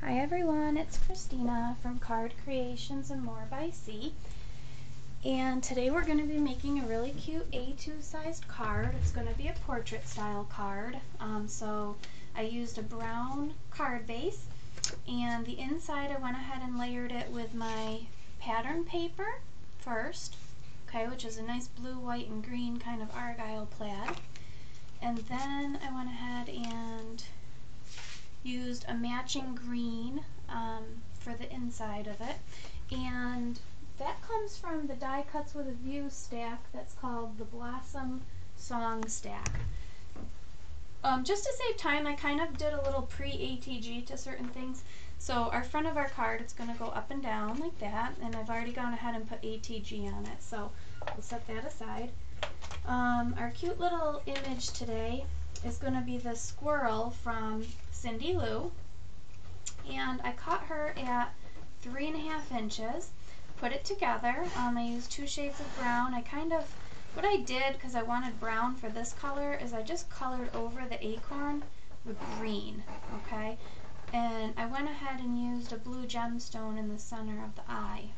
Hi everyone, it's Christina from Card Creations and More by C. And today we're going to be making a really cute A2 sized card. It's going to be a portrait style card. So I used a brown card base, and the inside I went ahead and layered it with my pattern paper first, okay, which is a nice blue, white, and green kind of argyle plaid. And then I went ahead and used a matching green for the inside of it, and that comes from the Die Cuts with a View stack that's called the Blossom Song Stack. Just to save time, I kind of did a little pre-ATG to certain things. So our front of our card, it's going to go up and down like that, and I've already gone ahead and put ATG on it, so we'll set that aside. Our cute little image today is going to be the squirrel from Cindy Loo, and I cut her at 3.5 inches, put it together. I used 2 shades of brown. What I did, because I wanted brown for this color, is I just colored over the acorn with green, okay? And I went ahead and used a blue gemstone in the center of the eye.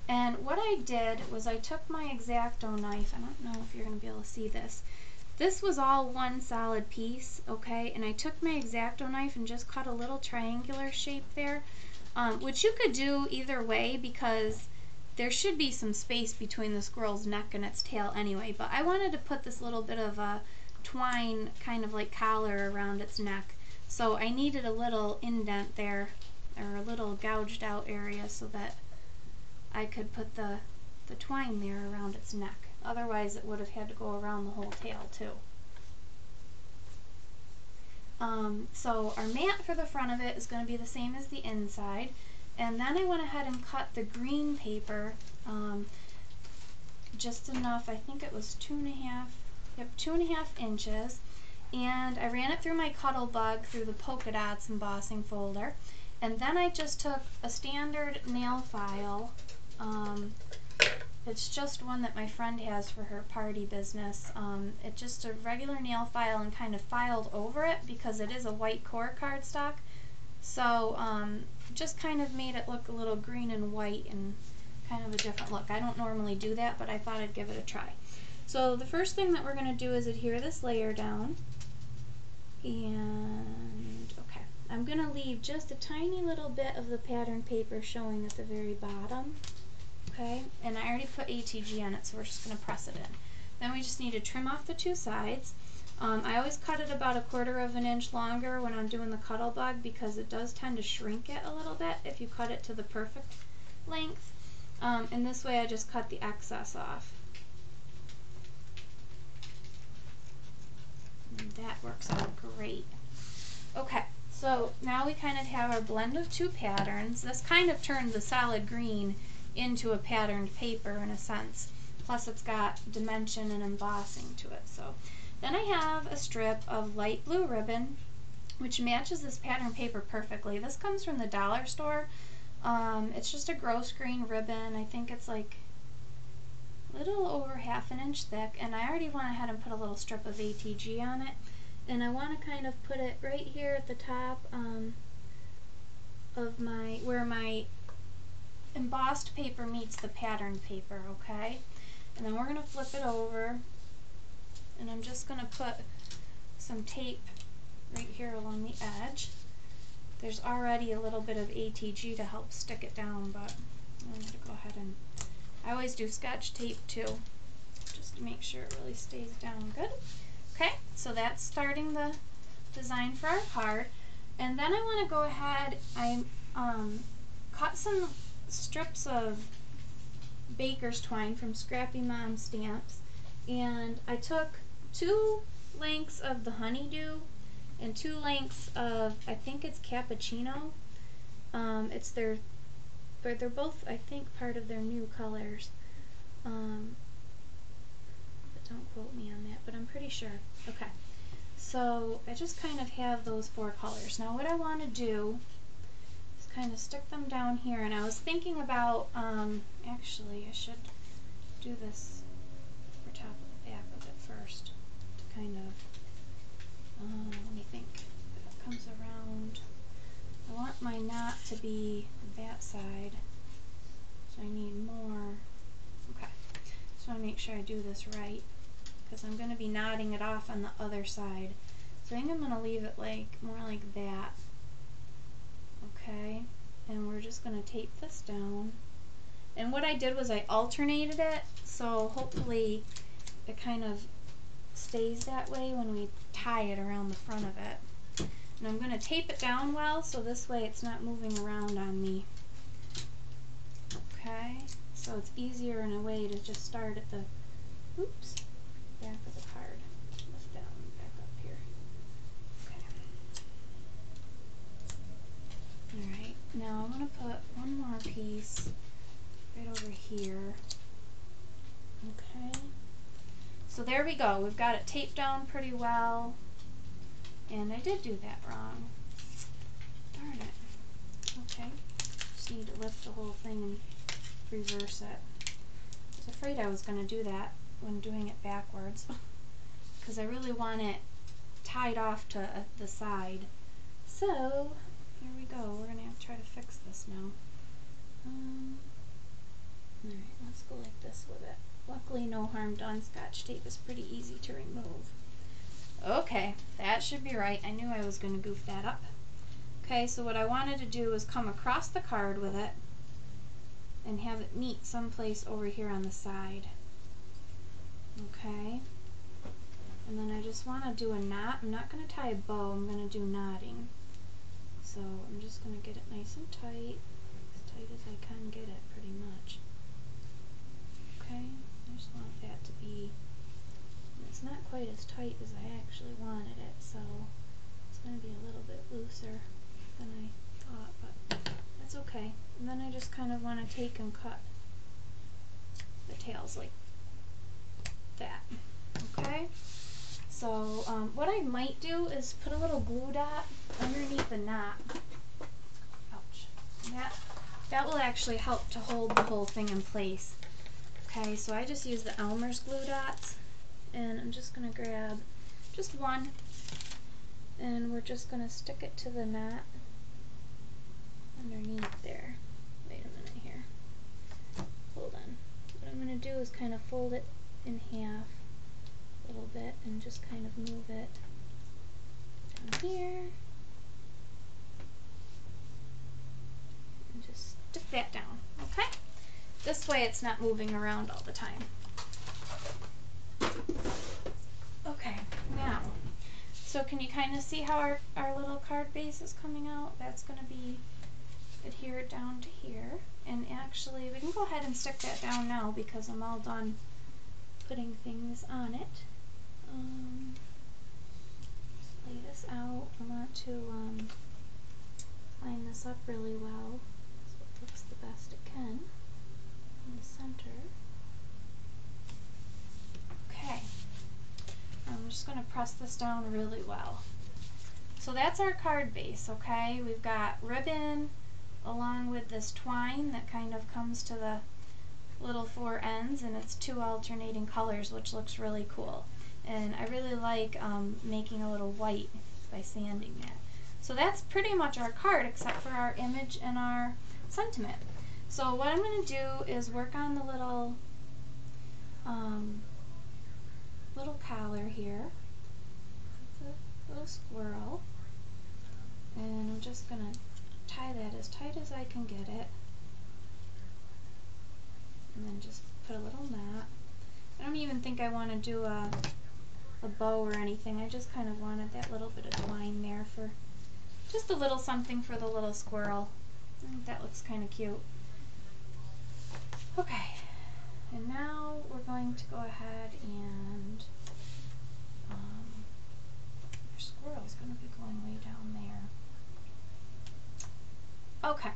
And what I did was I took my X-Acto knife. I don't know if you're going to be able to see this. This was all one solid piece, okay, and I took my X-Acto knife and just cut a little triangular shape there, which you could do either way because there should be some space between the squirrel's neck and its tail anyway, but I wanted to put this little bit of a twine kind of like collar around its neck, so I needed a little indent there, or a little gouged out area, so that I could put the twine there around its neck. Otherwise it would have had to go around the whole tail too. So our mat for the front of it is going to be the same as the inside, and then I went ahead and cut the green paper just enough. I think it was 2.5 inches, and I ran it through my Cuddle Bug through the polka dots embossing folder, and then I just took a standard nail file. It's just one that my friend has for her party business. It's just a regular nail file, and kind of filed over it because it is a white core cardstock. So just kind of made it look a little green and white and kind of a different look. I don't normally do that, but I thought I'd give it a try. So the first thing that we're going to do is adhere this layer down. And okay, I'm going to leave just a tiny little bit of the pattern paper showing at the very bottom. Okay, and I already put ATG on it, so we're just going to press it in. Then we just need to trim off the 2 sides. I always cut it about 1/4 inch longer when I'm doing the Cuddle Bug because it does tend to shrink it a little bit if you cut it to the perfect length. And this way I just cut the excess off. And that works out great. Okay, so now we kind of have our blend of 2 patterns. This kind of turned the solid green into a patterned paper in a sense, plus it's got dimension and embossing to it. So then I have a strip of light blue ribbon which matches this pattern paper perfectly. This comes from the dollar store. It's just a gross green ribbon. I think it's like a little over 1/2 inch thick, and I already went ahead and put a little strip of ATG on it, and I want to kind of put it right here at the top of where my embossed paper meets the pattern paper, okay? And then we're going to flip it over, and I'm just going to put some tape right here along the edge. There's already a little bit of ATG to help stick it down, but I'm going to go ahead and, I always do Scotch tape too, just to make sure it really stays down good. Okay, so that's starting the design for our card. And then I want to go ahead, I cut some strips of baker's twine from Scrappy Mom stamps, and I took 2 lengths of the honeydew and 2 lengths of, I think it's cappuccino. They're both, I think, part of their new colors. But don't quote me on that, but I'm pretty sure. Okay, so I just kind of have those 4 colors. Now what I want to do is kind of stick them down here, and I was thinking about, actually I should do this over top of the back of it first to kind of, let me think, if it comes around. I want my knot to be that side, so I need more. Okay, just want to make sure I do this right, because I'm going to be knotting it off on the other side. So I think I'm going to leave it like more like that. Okay, and we're just going to tape this down. And what I did was I alternated it, so hopefully it kind of stays that way when we tie it around the front of it. And I'm going to tape it down well, so this way it's not moving around on me. Okay, so it's easier in a way to just start at the, oops, back of the card. Lift down, back up here. Okay. Alright, now I'm going to put one more piece right over here. Okay. So there we go. We've got it taped down pretty well. And I did do that wrong. Darn it. Okay. Just need to lift the whole thing and reverse it. I was afraid I was going to do that when doing it backwards. Because I really want it tied off to the side. So, here we go. We're going to have to try to fix this now. Alright, let's go like this with it. Luckily, no harm done. Scotch tape is pretty easy to remove. Okay, that should be right. I knew I was going to goof that up. Okay, so what I wanted to do is come across the card with it and have it meet someplace over here on the side. Okay, and then I just want to do a knot. I'm not going to tie a bow, I'm going to do knotting. So I'm just going to get it nice and tight as I can get it pretty much. Okay, I just want that to be, it's not quite as tight as I actually wanted it, so it's going to be a little bit looser than I thought, but that's okay. And then I just kind of want to take and cut the tails like that. Okay, so what I might do is put a little glue dot underneath the knot. Ouch. That will actually help to hold the whole thing in place. Okay, so I just use the Elmer's glue dots, and I'm just going to grab just one, and we're just going to stick it to the knot underneath there. Wait a minute here. Hold on. What I'm going to do is kind of fold it in half a little bit and just kind of move it down here. And just stick that down, okay? This way it's not moving around all the time. Okay, now, so can you kind of see how our little card base is coming out? That's going to be adhered down to here. And actually, we can go ahead and stick that down now because I'm all done putting things on it. Just lay this out. I want to line this up really well so it looks the best it can in the center. Okay, I'm just going to press this down really well. So that's our card base, okay? We've got ribbon along with this twine that kind of comes to the little four ends, and it's two alternating colors, which looks really cool. And I really like making a little white by sanding that. So that's pretty much our card except for our image and our sentiment. So what I'm going to do is work on the little collar here. It's a little squirrel, and I'm just going to tie that as tight as I can get it, and then just put a little knot. I don't even think I want to do a bow or anything. I just kind of wanted that little bit of twine there for just a little something for the little squirrel. I think that looks kind of cute. Okay, and now we're going to go ahead and our squirrel's going to be going way down there. Okay,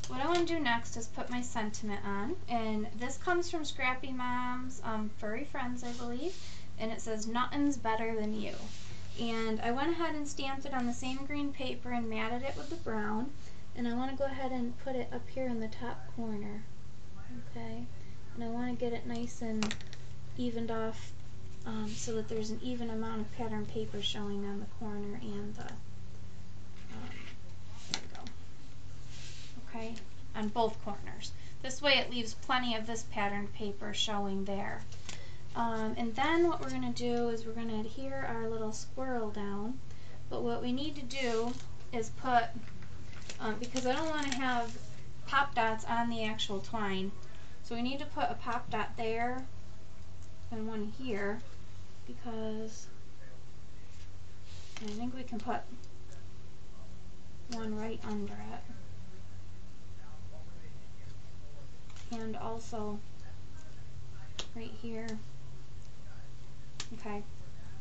what I want to do next is put my sentiment on, and this comes from Scrappy Mom's Furry Friends, I believe, and it says Nuttins better than you. And I went ahead and stamped it on the same green paper and matted it with the brown, and I want to go ahead and put it up here in the top corner. Okay, and I want to get it nice and evened off so that there's an even amount of pattern paper showing on the corner and the, there we on both corners. This way it leaves plenty of this patterned paper showing there. And then what we're going to do is we're going to adhere our little squirrel down. But what we need to do is put, because I don't want to have pop dots on the actual twine, so we need to put a pop dot there and one here, because I think we can put one right under it. And also right here. Okay,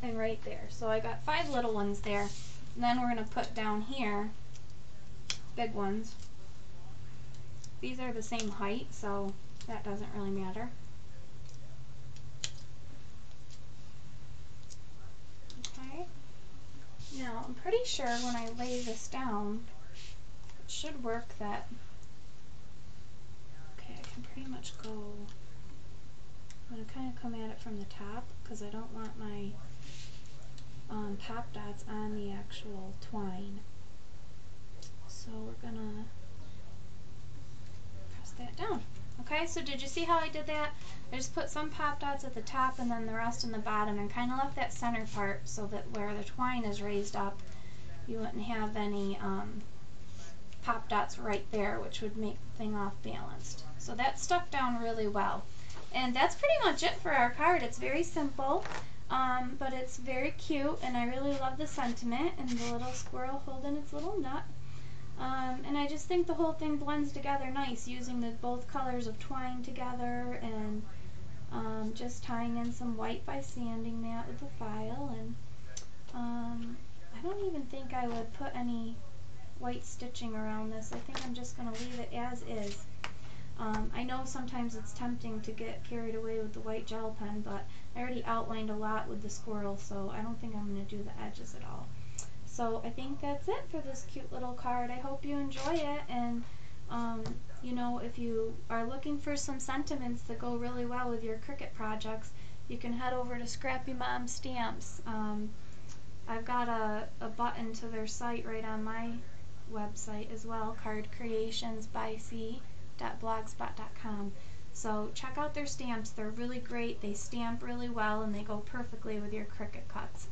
and right there. So I got 5 little ones there. And then we're going to put down here big ones. These are the same height, so that doesn't really matter. Okay. Now, I'm pretty sure when I lay this down, it should work that, okay, I can pretty much go, I'm going to kind of come at it from the top because I don't want my pop dots on the actual twine. So we're going to press that down. Okay, so did you see how I did that? I just put some pop dots at the top and then the rest in the bottom, and kind of left that center part so that where the twine is raised up, you wouldn't have any pop dots right there, which would make the thing off balanced. So that stuck down really well. And that's pretty much it for our card. It's very simple, but it's very cute, and I really love the sentiment and the little squirrel holding its little nut. And I just think the whole thing blends together nice, using the both colors of twine together, and just tying in some white by sanding that with the file. And I don't even think I would put any white stitching around this. I think I'm just going to leave it as is. I know sometimes it's tempting to get carried away with the white gel pen, but I already outlined a lot with the squirrel, so I don't think I'm going to do the edges at all. So I think that's it for this cute little card. I hope you enjoy it, and you know, if you are looking for some sentiments that go really well with your Cricut projects, you can head over to Scrappy Mom Stamps. I've got a button to their site right on my website as well, cardcreationsbyc.blogspot.com. So check out their stamps. They're really great. They stamp really well, and they go perfectly with your Cricut cuts.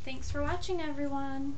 Thanks for watching, everyone.